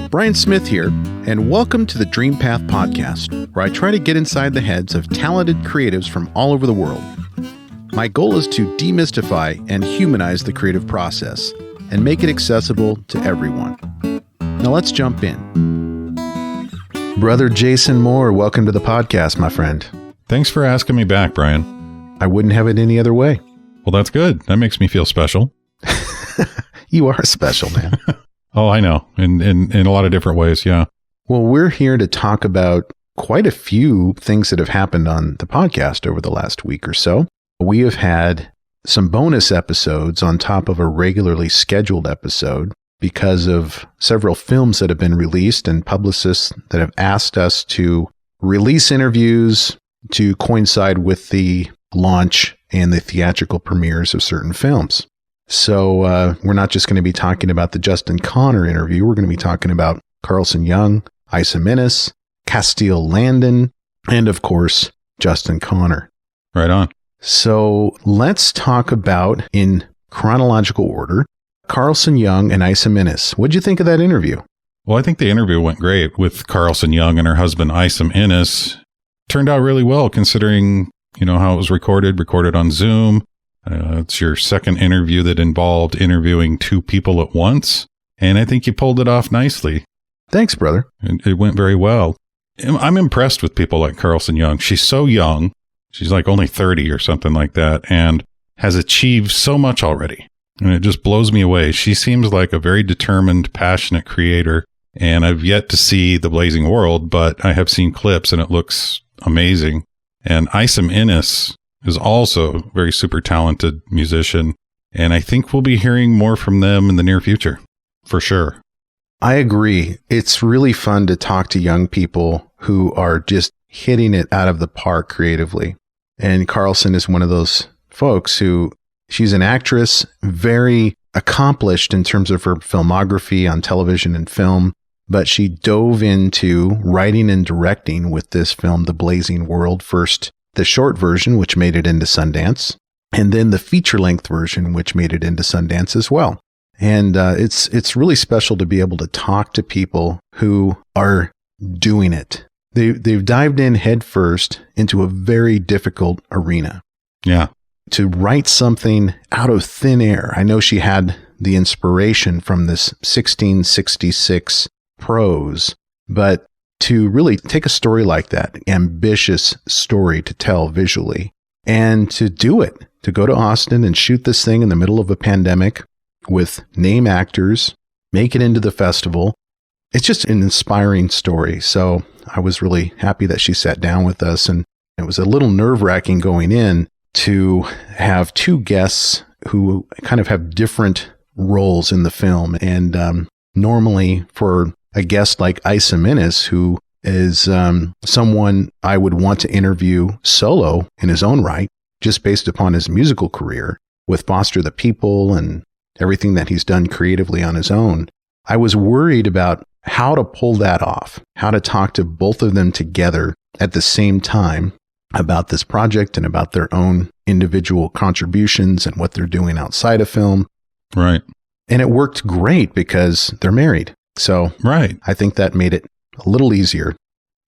Brian Smith here, and welcome to the Dream Path Podcast, where I try to get inside the heads of talented creatives from all over the world. My goal is to demystify and humanize the creative process and make it accessible to everyone. Now let's jump in. Brother Jason Moore, welcome to the podcast, my friend. Thanks for asking me back, Brian. I wouldn't have it any other way. Well, that's good. That makes me feel special. You are special, man. Oh, I know. In a lot of different ways, yeah. Well, we're here to talk about quite a few things that have happened on the podcast over the last week or so. We have had some bonus episodes on top of a regularly scheduled episode because of several films that have been released and publicists that have asked us to release interviews to coincide with the launch and the theatrical premieres of certain films. So we're not just going to be talking about the Justin Connor interview. We're going to be talking about Carlson Young, Isom, Innis, Castille Landon, and of course, Justin Connor. Right on. So let's talk about, in chronological order, Carlson Young and Isom Innis. What'd you think of that interview? Well, I think the interview went great with Carlson Young and her husband, Isom Innis. Turned out really well considering, how it was recorded on Zoom. It's your second interview that involved interviewing two people at once, and I think you pulled it off nicely. Thanks, brother. It went very well. I'm impressed with people like Carlson Young. She's so young. She's like only 30 or something like that, and has achieved so much already. And it just blows me away. She seems like a very determined, passionate creator, and I've yet to see The Blazing World, but I have seen clips, and it looks amazing. And Isom Innis is also a very super talented musician, and I think we'll be hearing more from them in the near future, for sure. I agree. It's really fun to talk to young people who are just hitting it out of the park creatively. And Carlson is one of those folks who, she's an actress, very accomplished in terms of her filmography on television and film, but she dove into writing and directing with this film, The Blazing World, first the short version, which made it into Sundance, and then the feature-length version, which made it into Sundance as well. And it's really special to be able to talk to people who are doing it. They've dived in headfirst into a very difficult arena. Yeah. To write something out of thin air. I know she had the inspiration from this 1666 prose, but to really take a story like that, ambitious story to tell visually, and to do it, to go to Austin and shoot this thing in the middle of a pandemic with name actors, make it into the festival. It's just an inspiring story. So I was really happy that she sat down with us, and it was a little nerve-wracking going in to have two guests who kind of have different roles in the film. And normally for a guest like Isom Innis, who is someone I would want to interview solo in his own right, just based upon his musical career with Foster the People and everything that he's done creatively on his own. I was worried about how to pull that off, how to talk to both of them together at the same time about this project and about their own individual contributions and what they're doing outside of film. Right. And it worked great because they're married. So right. I think that made it a little easier.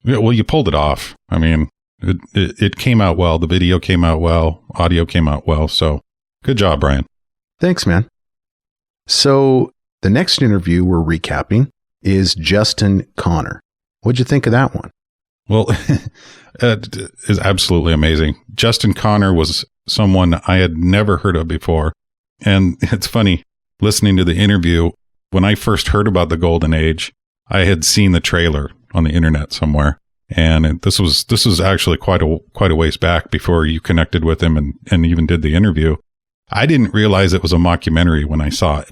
Yeah, well, you pulled it off. I mean, it came out well. The video came out well. Audio came out well. So good job, Brian. Thanks, man. So the next interview we're recapping is Justin Connor. What'd you think of that one? Well, it is absolutely amazing. Justin Connor was someone I had never heard of before. And it's funny, listening to the interview, when I first heard about the Golden Age, I had seen the trailer on the internet somewhere. And this was actually quite a ways back before you connected with him and even did the interview. I didn't realize it was a mockumentary when I saw it.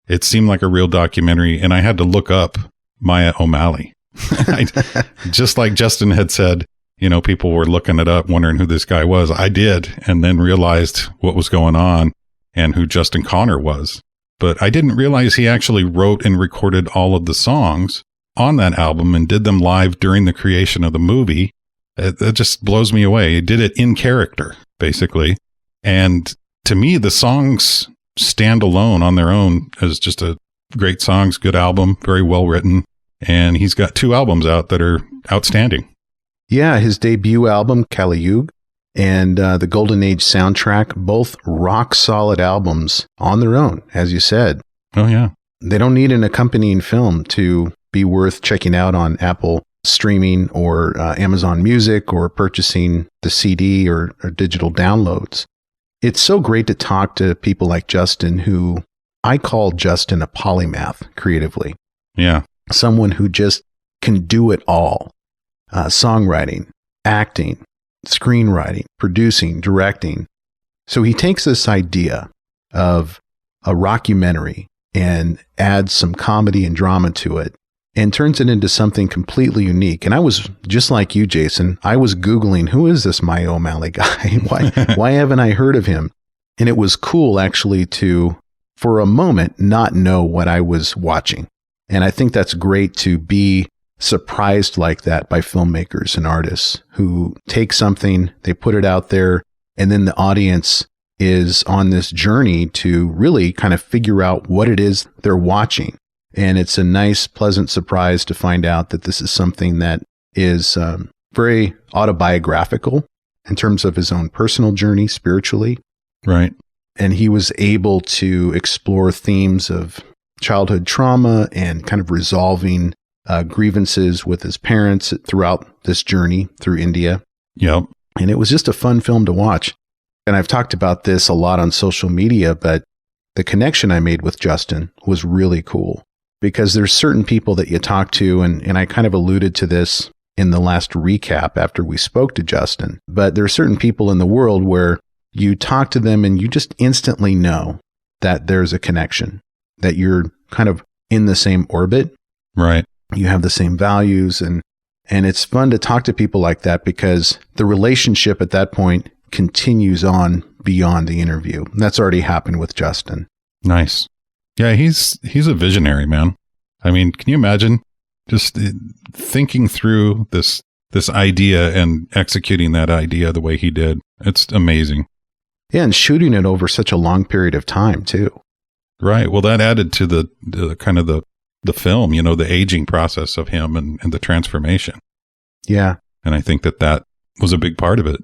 It seemed like a real documentary, and I had to look up Maya O'Malley. Just like Justin had said, people were looking it up, wondering who this guy was. I did, and then realized what was going on and who Justin Connor was. But I didn't realize he actually wrote and recorded all of the songs on that album and did them live during the creation of the movie. It just blows me away. He did it in character, basically. And to me, the songs stand alone on their own as just a great songs, good album, very well written. And he's got 2 albums out that are outstanding. Yeah, his debut album, Caligula, and the Golden Age soundtrack, both rock solid albums on their own, as you said. Oh, yeah. They don't need an accompanying film to be worth checking out on Apple streaming or Amazon Music or purchasing the CD or digital downloads. It's so great to talk to people like Justin, who I call Justin a polymath creatively. Yeah. Someone who just can do it all. Songwriting, acting, screenwriting, producing, directing. So he takes this idea of a rockumentary and adds some comedy and drama to it and turns it into something completely unique. And I was just like you, Jason. I was Googling, who is this Maya O'Malley guy? Why haven't I heard of him? And it was cool actually to, for a moment, not know what I was watching. And I think that's great to be surprised like that by filmmakers and artists who take something, they put it out there, and then the audience is on this journey to really kind of figure out what it is they're watching. And it's a nice, pleasant surprise to find out that this is something that is very autobiographical in terms of his own personal journey spiritually. Right. And he was able to explore themes of childhood trauma and kind of resolving grievances with his parents throughout this journey through India. Yep. And it was just a fun film to watch. And I've talked about this a lot on social media, but the connection I made with Justin was really cool because there's certain people that you talk to, and I kind of alluded to this in the last recap after we spoke to Justin, but there are certain people in the world where you talk to them and you just instantly know that there's a connection, that you're kind of in the same orbit. Right. You have the same values, and it's fun to talk to people like that because the relationship at that point continues on beyond the interview. That's already happened with Justin. Nice. Yeah, he's a visionary, man. I mean, can you imagine just thinking through this idea and executing that idea the way he did? It's amazing. Yeah, and shooting it over such a long period of time, too. Right. Well, that added to the kind of the film, you know, the aging process of him and the transformation. Yeah. And I think that was a big part of it.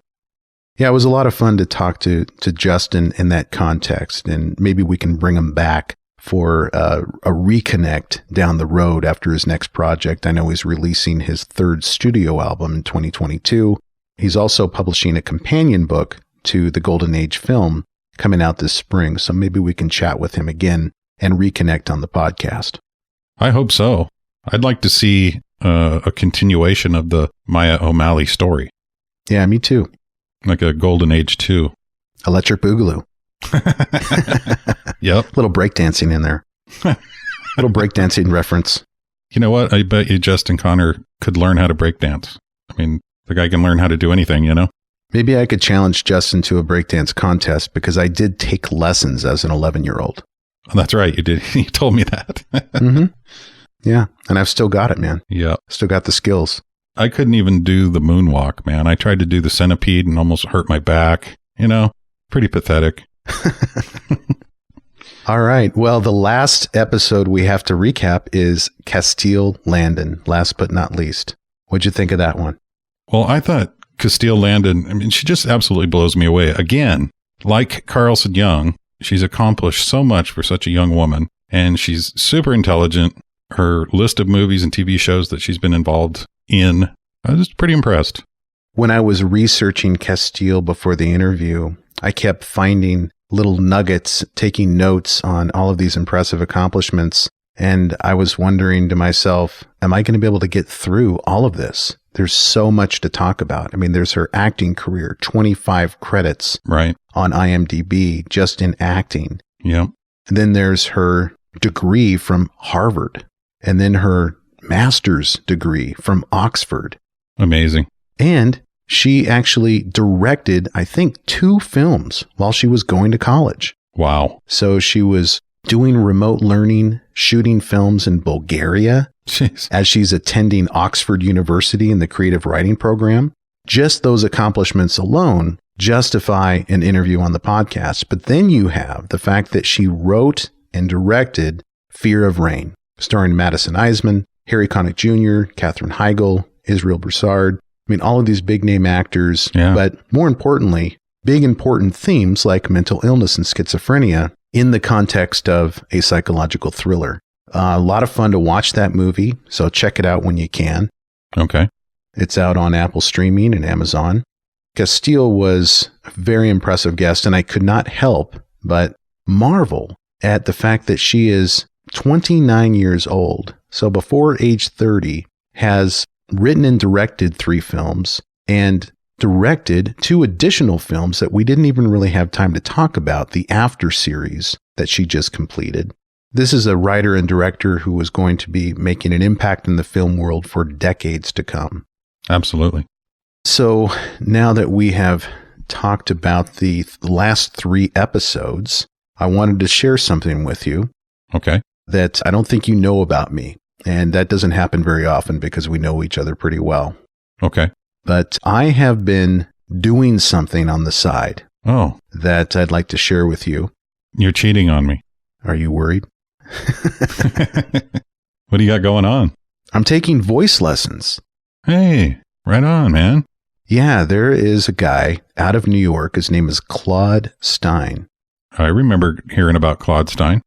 Yeah, it was a lot of fun to talk to Justin in that context, and maybe we can bring him back for a reconnect down the road after his next project. I know he's releasing his 3rd studio album in 2022. He's also publishing a companion book to the Golden Age film coming out this spring, so maybe we can chat with him again and reconnect on the podcast. I hope so. I'd like to see a continuation of the Maya O'Malley story. Yeah, me too. Like a Golden Age 2. Electric Boogaloo. Yep. Little breakdancing in there. Little breakdancing reference. You know what? I bet you Justin Connor could learn how to breakdance. I mean, the guy can learn how to do anything, you know? Maybe I could challenge Justin to a breakdance contest because I did take lessons as an 11-year-old. Oh, that's right. You did. You told me that. Mm-hmm. Yeah. And I've still got it, man. Yeah. Still got the skills. I couldn't even do the moonwalk, man. I tried to do the centipede and almost hurt my back. You know, pretty pathetic. All right. Well, the last episode we have to recap is Castille Landon, last but not least. What'd you think of that one? Well, I thought Castille Landon, I mean, she just absolutely blows me away. Again, like Carlson Young, she's accomplished so much for such a young woman, and she's super intelligent. Her list of movies and TV shows that she's been involved in, I was pretty impressed. When I was researching Castille before the interview, I kept finding little nuggets, taking notes on all of these impressive accomplishments. And I was wondering to myself, am I going to be able to get through all of this? There's so much to talk about. I mean, there's her acting career, 25 credits right on IMDb just in acting. Yeah. And then there's her degree from Harvard, and then her master's degree from Oxford. Amazing. And she actually directed, I think, 2 films while she was going to college. Wow. So she was doing remote learning, shooting films in Bulgaria. Jeez. As she's attending Oxford University in the creative writing program. Just those accomplishments alone justify an interview on the podcast. But then you have the fact that she wrote and directed Fear of Rain, starring Madison Isom, Harry Connick Jr., Katherine Heigl, Israel Broussard. I mean, all of these big name actors, but more importantly, big important themes like mental illness and schizophrenia in the context of a psychological thriller. A lot of fun to watch that movie, so check it out when you can. Okay. It's out on Apple Streaming and Amazon. Castille was a very impressive guest, and I could not help but marvel at the fact that she is 29 years old, so before age 30, has written and directed 3 films and directed 2 additional films that we didn't even really have time to talk about, the After series that she just completed. This is a writer and director who is going to be making an impact in the film world for decades to come. Absolutely. So now that we have talked about the last 3 episodes, I wanted to share something with you. Okay. That I don't think you know about me. And that doesn't happen very often because we know each other pretty well. Okay. But I have been doing something on the side. Oh. That I'd like to share with you. You're cheating on me. Are you worried? What do you got going on? I'm taking voice lessons. Hey, right on, man. Yeah, there is a guy out of New York. His name is Claude Stein. I remember hearing about Claude Stein.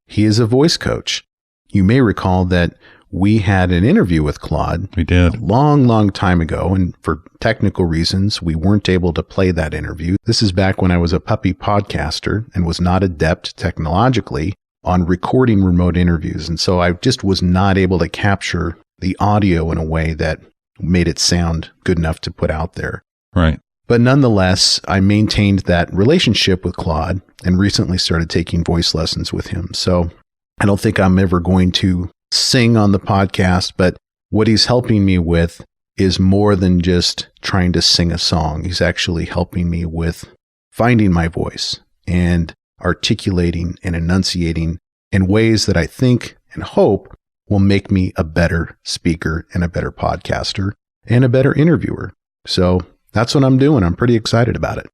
He is a voice coach. You may recall that we had an interview with Claude. We did. A long time ago, and for technical reasons, we weren't able to play that interview. This is back when I was a puppy podcaster and was not adept technologically on recording remote interviews. And so I just was not able to capture the audio in a way that made it sound good enough to put out there. Right. But nonetheless, I maintained that relationship with Claude and recently started taking voice lessons with him. So I don't think I'm ever going to sing on the podcast, but what he's helping me with is more than just trying to sing a song. He's actually helping me with finding my voice and articulating and enunciating in ways that I think and hope will make me a better speaker and a better podcaster and a better interviewer. So that's what I'm doing. I'm pretty excited about it.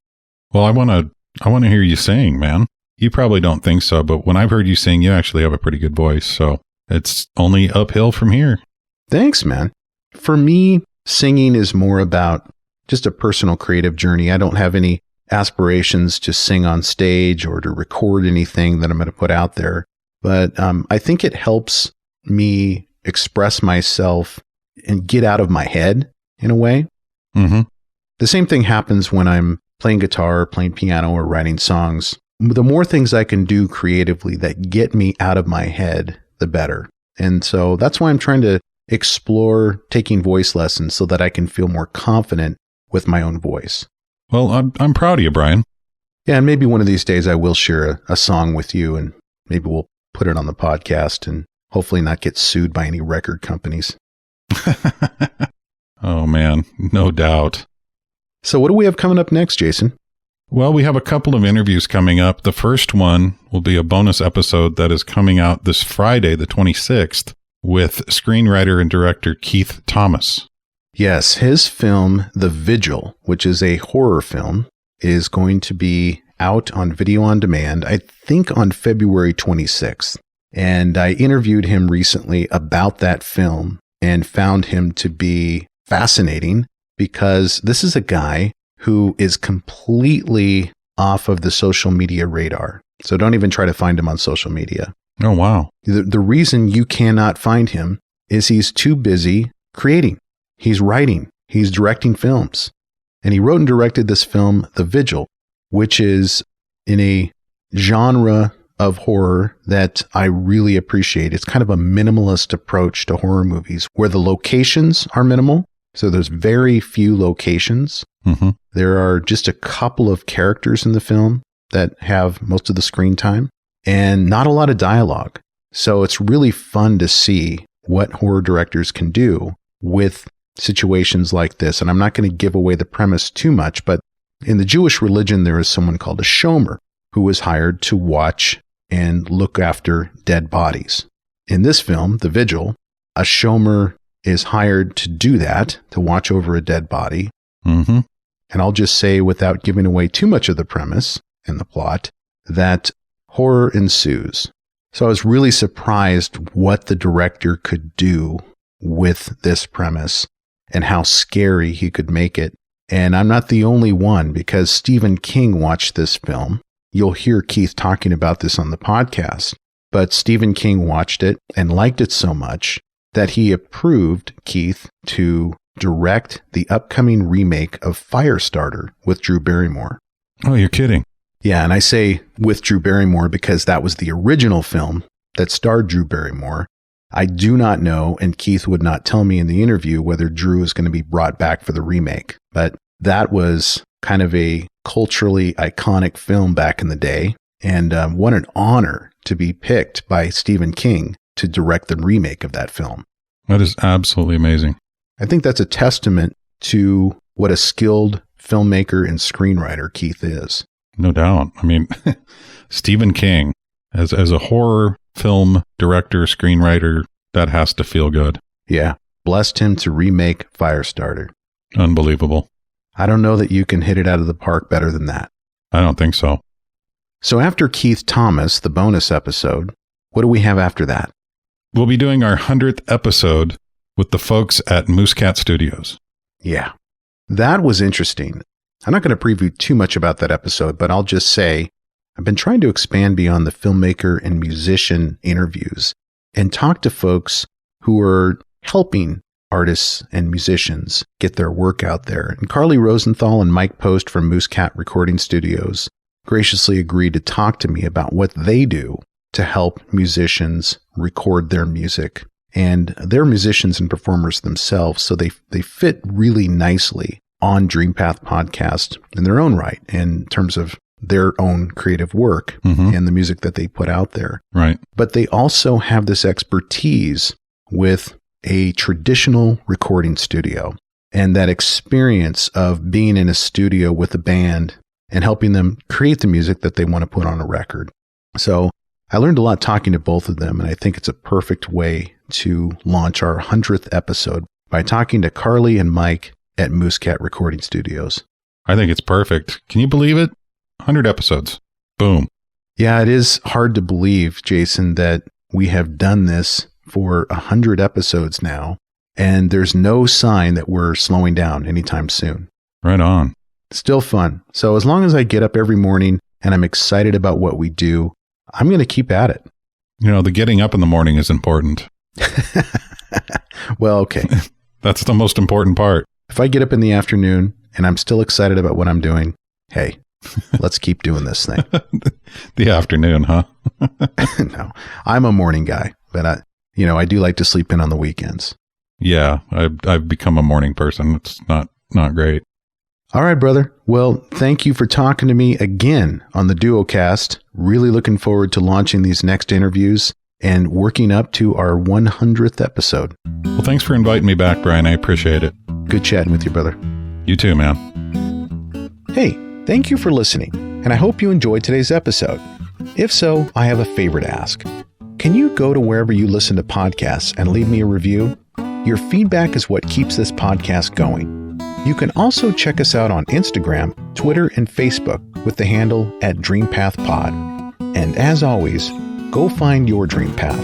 Well, I want to hear you sing, man. You probably don't think so, but when I've heard you sing, you actually have a pretty good voice. So it's only uphill from here. Thanks, man. For me, singing is more about just a personal creative journey. I don't have any aspirations to sing on stage or to record anything that I'm going to put out there. But I think it helps me express myself and get out of my head in a way. Mm-hmm. The same thing happens when I'm playing guitar, playing piano, or writing songs. The more things I can do creatively that get me out of my head, the better. And so that's why I'm trying to explore taking voice lessons so that I can feel more confident with my own voice. Well, I'm proud of you, Bryan. Yeah, and maybe one of these days I will share a song with you, and maybe we'll put it on the podcast and hopefully not get sued by any record companies. Oh, man, no doubt. So what do we have coming up next, Jason? Well, we have a couple of interviews coming up. The first one will be a bonus episode that is coming out this Friday, the 26th, with screenwriter and director Keith Thomas. Yes, his film, The Vigil, which is a horror film, is going to be out on video on demand, I think on February 26th. And I interviewed him recently about that film and found him to be fascinating because this is a guy who is completely off of the social media radar. So don't even try to find him on social media. Oh, wow. The reason you cannot find him is he's too busy creating. He's writing. He's directing films. And he wrote and directed this film, The Vigil, which is in a genre of horror that I really appreciate. It's kind of a minimalist approach to horror movies where the locations are minimal. So there's very few locations. Mm-hmm. There are just a couple of characters in the film that have most of the screen time and not a lot of dialogue. So it's really fun to see what horror directors can do with situations like this. And I'm not going to give away the premise too much, but in the Jewish religion, there is someone called a shomer who was hired to watch and look after dead bodies. In this film, The Vigil, a shomer is hired to do that, to watch over a dead body. Mm-hmm. And I'll just say, without giving away too much of the premise and the plot, that horror ensues. So I was really surprised what the director could do with this premise and how scary he could make it. And I'm not the only one, because Stephen King watched this film. You'll hear Keith talking about this on the podcast, but Stephen King watched it and liked it so much that he approved Keith to direct the upcoming remake of Firestarter with Drew Barrymore. Oh, you're kidding. Yeah, and I say with Drew Barrymore because that was the original film that starred Drew Barrymore. I do not know, and Keith would not tell me in the interview, whether Drew is going to be brought back for the remake. But that was kind of a culturally iconic film back in the day. And what an honor to be picked by Stephen King to direct the remake of that film. That is absolutely amazing. I think that's a testament to what a skilled filmmaker and screenwriter Keith is. No doubt. I mean, Stephen King, as a horror film director, screenwriter, that has to feel good. Yeah. Blessed him to remake Firestarter. Unbelievable. I don't know that you can hit it out of the park better than that. I don't think so. So after Keith Thomas, the bonus episode, what do we have after that? We'll be doing our 100th episode with the folks at Moosecat Studios. Yeah. That was interesting. I'm not going to preview too much about that episode, but I'll just say I've been trying to expand beyond the filmmaker and musician interviews and talk to folks who are helping artists and musicians get their work out there. And Carly Rosenthal and Mike Post from Moosecat Recording Studios graciously agreed to talk to me about what they do to help musicians record their music. And they're musicians and performers themselves, so they fit really nicely on DreamPath Podcast in their own right in terms of their own creative work and the music that they put out there. Right. But they also have this expertise with a traditional recording studio and that experience of being in a studio with a band and helping them create the music that they want to put on a record. So I learned a lot talking to both of them, and I think it's a perfect way to launch our 100th episode by talking to Carly and Mike at Moosecat Recording Studios. I think it's perfect. Can you believe it? 100 episodes. Boom. Yeah, it is hard to believe, Jason, that we have done this for 100 episodes now, and there's no sign that we're slowing down anytime soon. Right on. Still fun. So as long as I get up every morning and I'm excited about what we do, I'm going to keep at it. You know, the getting up in the morning is important. Well, okay. That's the most important part. If I get up in the afternoon and I'm still excited about what I'm doing, hey, let's keep doing this thing. The afternoon, huh? No, I'm a morning guy, but I do like to sleep in on the weekends. Yeah, I've become a morning person. It's not great. All right, brother. Well, thank you for talking to me again on the Duocast. Really looking forward to launching these next interviews and working up to our 100th episode. Well, thanks for inviting me back, Bryan. I appreciate it. Good chatting with you, brother. You too, man. Hey, thank you for listening, and I hope you enjoyed today's episode. If so, I have a favor to ask. Can you go to wherever you listen to podcasts and leave me a review? Your feedback is what keeps this podcast going. You can also check us out on Instagram, Twitter, and Facebook with the handle @DreamPathPod. And as always, go find your dream path.